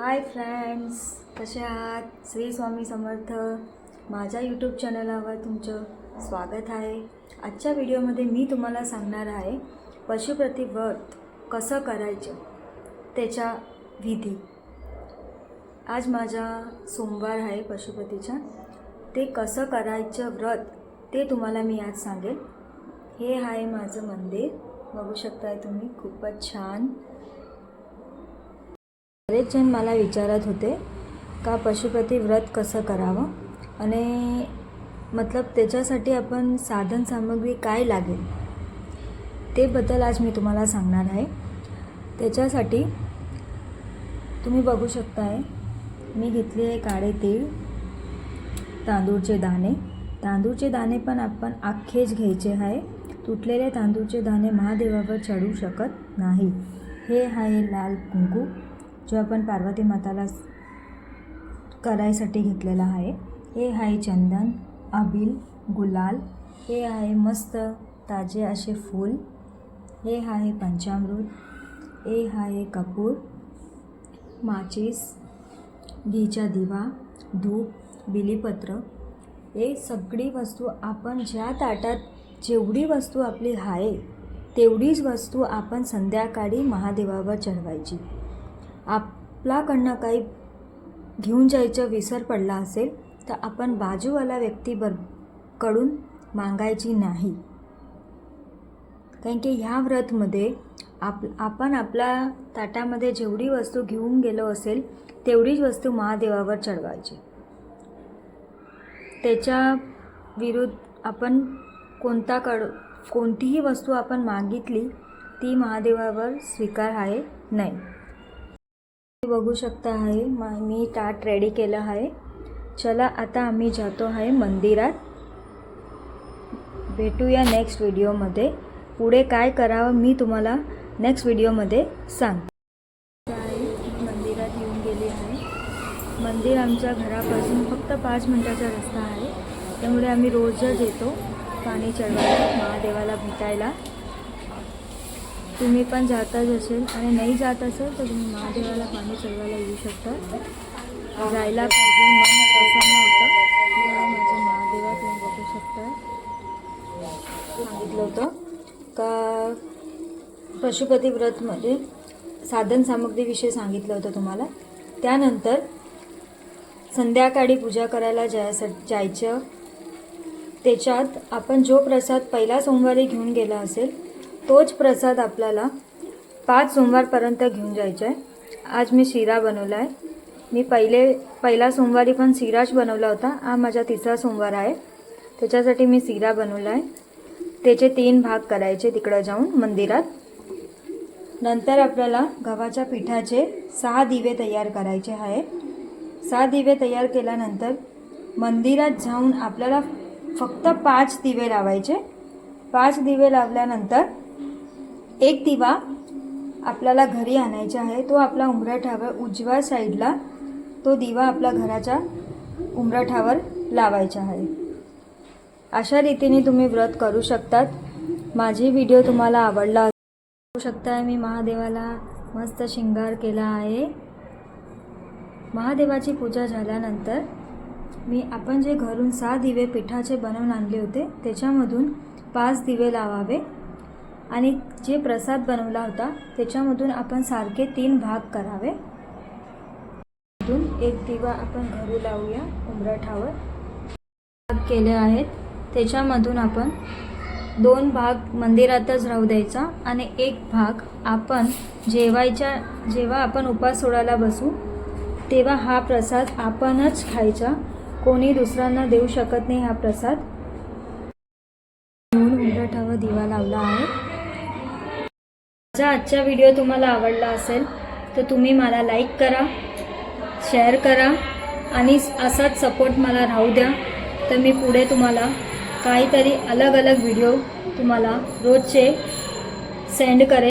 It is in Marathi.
हाय फ्रेंड्स, कसे आहात? श्री स्वामी समर्थ. माझ्या यूट्यूब चॅनलवर तुमचं स्वागत आहे. आजच्या व्हिडिओमध्ये मी तुम्हाला सांगणार आहे पशुपती व्रत कसं करायचं, त्याच्या विधी. आज माझा सोमवार आहे पशुपतीचा. ते कसं करायचं व्रत ते तुम्हाला मी आज सांगेल. हे आहे माझं मंदिर, बघू शकताय तुम्ही, खूपच छान. बरेच जण मला विचारत होते का पशुपती व्रत कसं करावं आणि मतलब त्याच्यासाठी आपण साधन सामग्री काय लागेल ते बद्दल आज मी तुम्हाला सांगणार आहे. त्याच्यासाठी तुम्ही बघू शकताय, मी घेतले आहे काळे तीळ, तांदूळचे दाणे पण आपण अख्खेच घ्यायचे आहे. तुटलेले तांदूळचे दाणे महादेवावर चढू शकत नाही. हे आहे लाल कुंकू, जो आपण पार्वती माताला करायसाठी घेतलेला आहे. हे आहे चंदन, अबील, गुलाल. हे आहे मस्त ताजे असे फूल. हे आहे पंचामृत. हे आहे कपूर, माचीस, घीचा दिवा, धूप, बिलीपत्र. हे सगळी वस्तू आपण ज्या ताटात जेवढी वस्तू आपली आहे तेवढीच वस्तू आपण संध्याकाळी महादेवावर चढवायची. आपल्याकडनं काही घेऊन जायचं विसर पडला असेल तर आपण बाजूवाला व्यक्तीकडून मागायची नाही. कारण की ह्या व्रतमध्ये आपण आपल्या ताटामध्ये जेवढी वस्तू घेऊन गेलो असेल तेवढीच वस्तू महादेवावर चढवायची. त्याच्या विरुद्ध आपण कोणतीही वस्तू आपण मागितली ती महादेवावर स्वीकार आहे नाही. बघू शकता आहे, मी ताट रेडी केलं आहे. चला आता आम्ही जातो आहे मंदिरात. भेटूया नेक्स्ट व्हिडिओमध्ये. पुढे काय करावं मी तुम्हाला नेक्स्ट व्हिडिओमध्ये सांगते. मंदिरात येऊन गेले आहे. मंदिर आमच्या घरापासून फक्त 5 मिनिटाचा रस्ता आहे. त्यामुळे आम्ही रोजच येतो पाणी चढवायला, महादेवाला भेटायला. तुम्ही पण जातच असेल आणि नाही जात असेल तर तुम्ही महादेवाला पाणी चढवायला येऊ शकता. जायला पाहिजे, मन प्रसन्न होतं. माझ्या महादेवा तुम्ही बघू शकता. सांगितलं होतं का पशुपती व्रतमध्ये साधन सामग्रीविषयी सांगितलं होतं तुम्हाला. त्यानंतर संध्याकाळी पूजा करायला जायचं. त्याच्यात आपण जो प्रसाद पहिला सोमवारी घेऊन गेला असेल तोच प्रसाद आपल्याला 5 सोमवारपर्यंत घेऊन जायचा आहे. आज मी शिरा बनवला आहे. मी पहिला सोमवारी पण शिराच बनवला होता. हा माझा 3रा सोमवार आहे, त्याच्यासाठी मी शिरा बनवला आहे. त्याचे 3 भाग करायचे तिकडं जाऊन मंदिरात. नंतर आपल्याला गव्हाच्या पिठाचे 6 दिवे तयार करायचे आहे. 6 दिवे तयार केल्यानंतर मंदिरात जाऊन आपल्याला फक्त 5 दिवे लावायचे. 5 दिवे लावल्यानंतर एक दिवा आपल्याला घरी आणायचा आहे. तो आपला उंबरठ्यावर उजव्या साईडला तो दिवा आपल्या घराच्या उंबरठ्यावर लावायचा आहे. अशा रीतीने तुम्ही व्रत करू शकतात. माझी व्हिडिओ तुम्हाला आवडला बघू शकता. मी महादेवाला मस्त शृंगार केला आहे. महादेवाची पूजा झाल्यानंतर आपण जे घरून 6 दिवे पिठाचे बनवून आणले होते त्याच्यामधून 5 दिवे लावावे आणि जे प्रसाद बनवला होता त्याच्यामधून आपण सारखे 3 भाग करावे. एक दिवा आपण घरू लावूया उंबरठ्यावर. भाग केले आहेत त्याच्यामधून आपण 2 भाग मंदिरातच राहू द्यायचा आणि 1 भाग आपण जेव्हा आपण उपास सोडायला बसू तेव्हा हा प्रसाद आपणच खायचा. कोणी दुसऱ्यांना देऊ शकत नाही हा प्रसाद. उंबरठ्यावर दिवा लावला आहे. माझा आजचा व्हिडिओ तुम्हाला आवडला असेल तर तुम्ही मला लाईक करा, शेअर करा आणि असाच सपोर्ट मला राहू द्या. तर मी पुढे तुम्हाला काहीतरी अलग व्हिडिओ तुम्हाला रोजचे सेंड करेन.